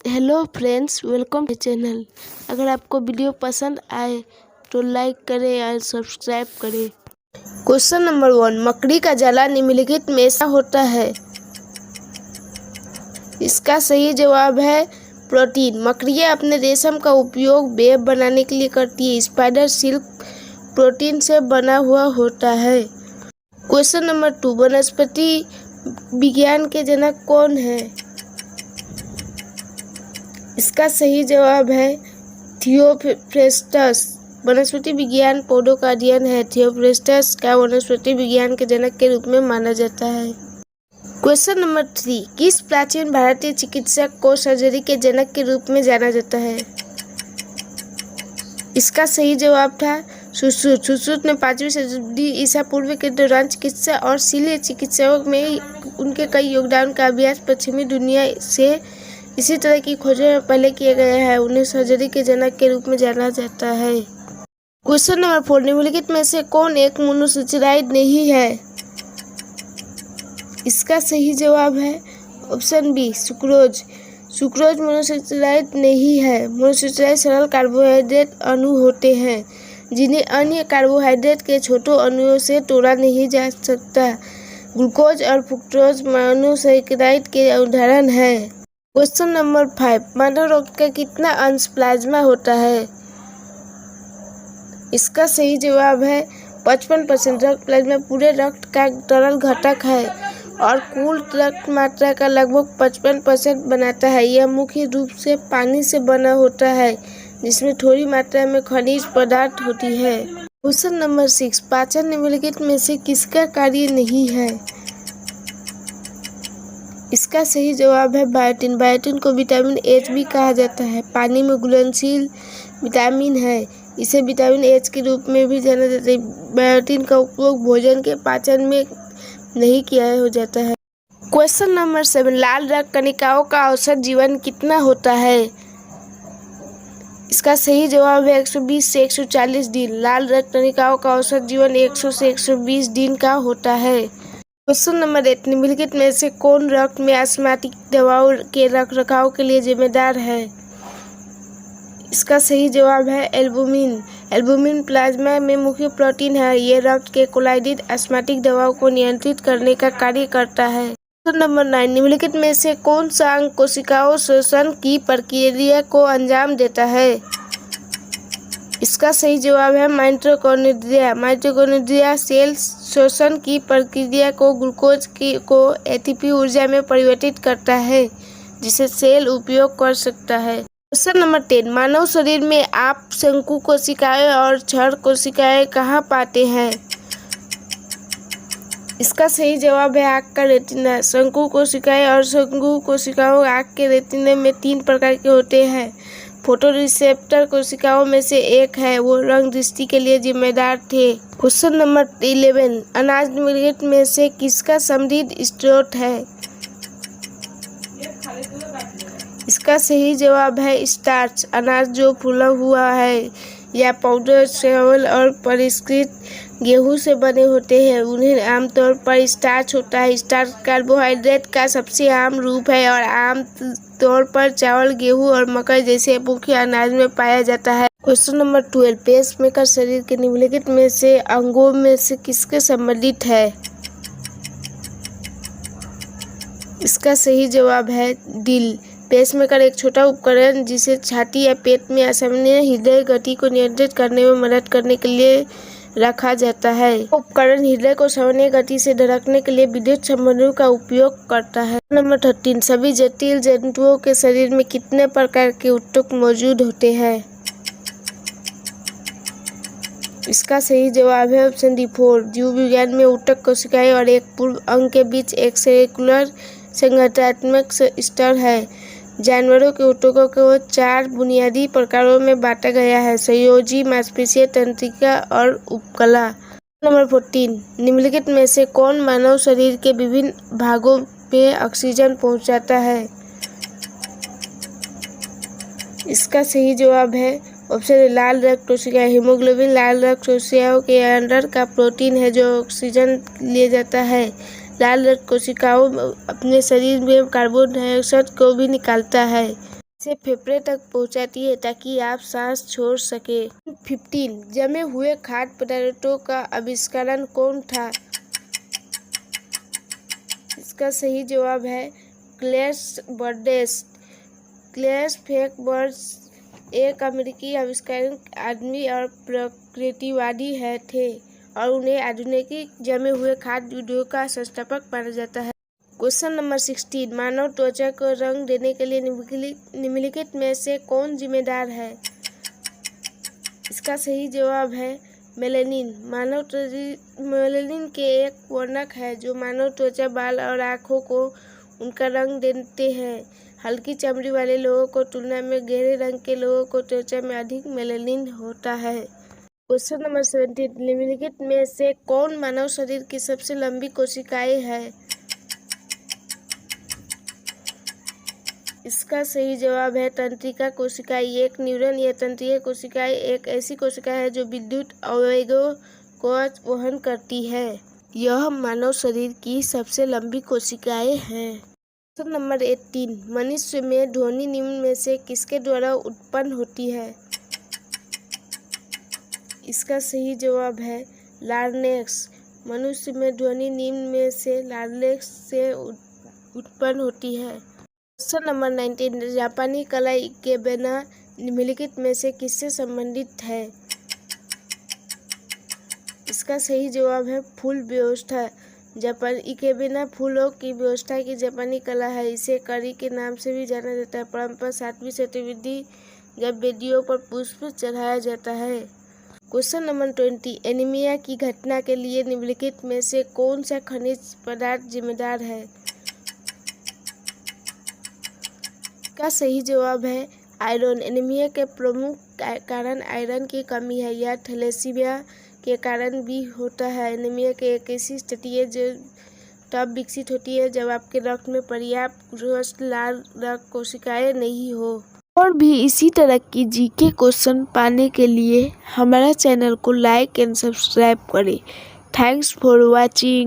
Hello friends, welcome to channel. अगर आपको video पसंद आए तो लाइक करें और सब्सक्राइब करें। क्वेश्चन नंबर 1, मकड़ी का जाला निम्नलिखित में ऐसा होता है। इसका सही जवाब है प्रोटीन। मकड़ियाँ अपने रेशम का उपयोग वेब बनाने के लिए करती है। स्पाइडर सिल्क प्रोटीन से बना हुआ होता है। क्वेश्चन नंबर 2, वनस्पति विज्ञान के जनक कौन है। इसका सही जवाब है थियोफ्रेस्टस। वनस्पति विज्ञान पौधों का अध्ययन है। थियोफ्रेस्टस का वनस्पति विज्ञान के जनक के रूप में माना जाता है। क्वेश्चन नंबर 3, किस प्राचीन भारतीय चिकित्सक को सर्जरी के जनक के रूप में जाना जाता है। इसका सही जवाब था सुश्रुत। सुश्रुत ने 5वीं शताब्दी ईसा पूर्व के दौरान चिकित्सा और शल्य चिकित्साओं में उनके कई योगदान का अभ्यास पश्चिमी दुनिया से इसी तरह की खोजों में पहले किया गया है। उन्हें सर्जरी के जनक के रूप में जाना जाता है। क्वेश्चन नंबर 4, निम्नलिखित में से कौन एक मोनोसेचुराइड नहीं है। इसका सही जवाब है ऑप्शन बी, सुक्रोज। सुक्रोज मोनोसेचुराइड नहीं है। मोनोसेचुराइड सरल कार्बोहाइड्रेट अणु होते हैं जिन्हें अन्य कार्बोहाइड्रेट के छोटे अणुओं से तोड़ा नहीं जा सकता। ग्लूकोज और फ्रुक्टोज मोनोसेचुराइड के उदाहरण हैं। क्वेश्चन नंबर 5, मानव रक्त का कितना अंश प्लाज्मा होता है। इसका सही जवाब है 55%। रक्त प्लाज्मा पूरे रक्त का तरल घटक है और कुल रक्त मात्रा का लगभग 55% बनाता है। यह मुख्य रूप से पानी से बना होता है जिसमें थोड़ी मात्रा में खनिज पदार्थ होती है। क्वेश्चन नंबर 6, पाचन निम्नलिखित में से किसका कार्य नहीं है। इसका सही जवाब है बायोटिन। बायोटिन को विटामिन एच भी कहा जाता है। पानी में घुलनशील विटामिन है। इसे विटामिन एच के रूप में भी जाना जाता है। बायोटिन का उपयोग भोजन के पाचन में नहीं किया हो जाता है। क्वेश्चन नंबर 7, लाल रक्त कणिकाओं का औसत जीवन कितना होता है। इसका सही जवाब है 120 से 140 दिन। लाल रक्त कणिकाओं का औसत जीवन 100 से 120 दिन का होता है। क्वेश्चन नंबर 8, निम्नलिखित में से कौन रक्त में ऑस्मोटिक दबाव के रखरखाव के लिए जिम्मेदार है। इसका सही जवाब है एल्बुमिन। एल्बुमिन प्लाज्मा में मुख्य प्रोटीन है। यह रक्त के कोलाइडेड ऑस्मोटिक दबाव को नियंत्रित करने का कार्य करता है। क्वेश्चन नंबर 9, निम्नलिखित में से कौन सा अंग कोशिकाओं श्वसन की प्रक्रिया को अंजाम देता है। इसका सही जवाब है माइटोकॉन्ड्रिया। माइटोकॉन्ड्रिया सेल श्वसन की प्रक्रिया को ग्लूकोज को एटीपी ऊर्जा में परिवर्तित करता है जिसे सेल उपयोग कर सकता है। क्वेश्चन नंबर 10, मानव शरीर में आप शंकु कोशिकाएं और क्षण कोशिकाएं कहाँ पाते हैं। इसका सही जवाब है आँख का रेटिना। शंकु कोशिकाएं और शंकु कोशिकाओं आँख के रेटिना में 3 प्रकार के होते हैं। फोटो रिसेप्टर कोशिकाओं में से एक है, वो रंग दृष्टि के लिए जिम्मेदार थे। क्वेश्चन नंबर 11, अनाज निम्नलिखित में से किसका समृद्ध स्रोत है। इसका सही जवाब है स्टार्च। अनाज जो फूला हुआ है या पाउडर चावल और परिष्कृत गेहूं से बने होते हैं उन्हें आमतौर पर स्टार्च होता है। स्टार्च कार्बोहाइड्रेट का सबसे आम रूप है और आम तौर पर चावल, गेहूं और मकई जैसे मुख्य अनाज में पाया जाता है। क्वेश्चन नंबर 12, पेसमेकर शरीर के निम्नलिखित में से अंगों में से किसके संबंधित है। इसका सही जवाब है दिल। पेसमेकर एक छोटा उपकरण जिसे छाती या पेट में असामान्य हृदय गति को नियंत्रित करने में मदद करने के लिए रखा जाता है। उपकरण हृदय को सामान्य गति से धड़कने के लिए विद्युत संबंधों का उपयोग करता है। नंबर 13, सभी जटिल जंतुओं के शरीर में कितने प्रकार के ऊतक मौजूद होते हैं। इसका सही जवाब है ऑप्शन डी 4। जीव विज्ञान में ऊतक कोशिकाएं और एक पूर्व अंग के बीच एक सेलुलर संगठनात्मक स्तर है। जानवरों के ऊतकों को 4 बुनियादी प्रकारों में बांटा गया है, संयोजी, मांसपेशियां, तंत्रिका और उपकला। नंबर 14, निम्नलिखित में से कौन मानव शरीर के विभिन्न भागों में ऑक्सीजन पहुंचाता है। इसका सही जवाब है ऑप्शन लाल रक्त कोशिकाएं। हीमोग्लोबिन लाल रक्त कोशिकाओं के अंदर का प्रोटीन है जो ऑक्सीजन ले जाता है। लाल रक्त कोशिकाओं अपने शरीर में कार्बन डाइऑक्साइड को भी निकालता है। इसे फेफड़े तक पहुंचाती है ताकि आप सांस छोड़ सके। 15 जमे हुए खाद्य पदार्थों का आविष्कारक कौन था? इसका सही जवाब है क्लेयर्स बर्डेस। क्लेयर्स फेकबर्ड्स एक अमेरिकी आविष्कारक आदमी और प्रकृतिवादी थे और उन्हें आधुनिक जमे हुए खाद्य उद्योग का संस्थापक माना जाता है। क्वेश्चन नंबर 16 मानव त्वचा को रंग देने के लिए निम्नलिखित में से कौन जिम्मेदार है? इसका सही जवाब है मेलेनिन। मेलेनिन के एक वर्णक है जो मानव त्वचा, बाल और आँखों को उनका रंग देते हैं। हल्की चमड़ी वाले लोगों को तुलना में गहरे रंग के लोगों को त्वचा में अधिक मेलेनिन होता है। क्वेश्चन नंबर 17 निम्नलिखित में से कौन मानव शरीर की सबसे लंबी कोशिकाएं है? इसका सही जवाब है तंत्रिका कोशिकाएं। एक न्यूरॉन या तंत्रिका कोशिकाएं एक ऐसी कोशिका है जो विद्युत आवेगों को वहन करती है। यह मानव शरीर की सबसे लंबी कोशिकाएं हैं। क्वेश्चन नंबर 18 मनुष्य में ध्वनि निम्न में से किसके द्वारा उत्पन्न होती है? इसका सही जवाब है लार्नेक्स। मनुष्य में ध्वनि निम्न में से लार्नेक्स से उत्पन्न होती है। क्वेश्चन नंबर 19 जापानी कला इकेबाना निम्नलिखित में से किससे संबंधित है? इसका सही जवाब है फूल व्यवस्था। जापान इकेबाना फूलों की व्यवस्था की जापानी कला है। इसे करी के नाम से भी जाना जाता है। परंपरा 7वीं शताब्दी जब वेदियों पर पुष्प चढ़ाया जाता है। क्वेश्चन नंबर 20 एनीमिया की घटना के लिए निम्नलिखित में से कौन सा खनिज पदार्थ जिम्मेदार है? का सही जवाब है आयरन। एनीमिया के प्रमुख कारण आयरन की कमी है। यह थैलेसीमिया के कारण भी होता है। एनीमिया की एक ऐसी स्थिति है जो तब विकसित होती है जब आपके रक्त में पर्याप्त स्वस्थ लाल रक्त कोशिकाएं नहीं हो। और भी इसी तरह की जीके क्वेश्चन पाने के लिए हमारा चैनल को लाइक एंड सब्सक्राइब करें। Thanks for watching.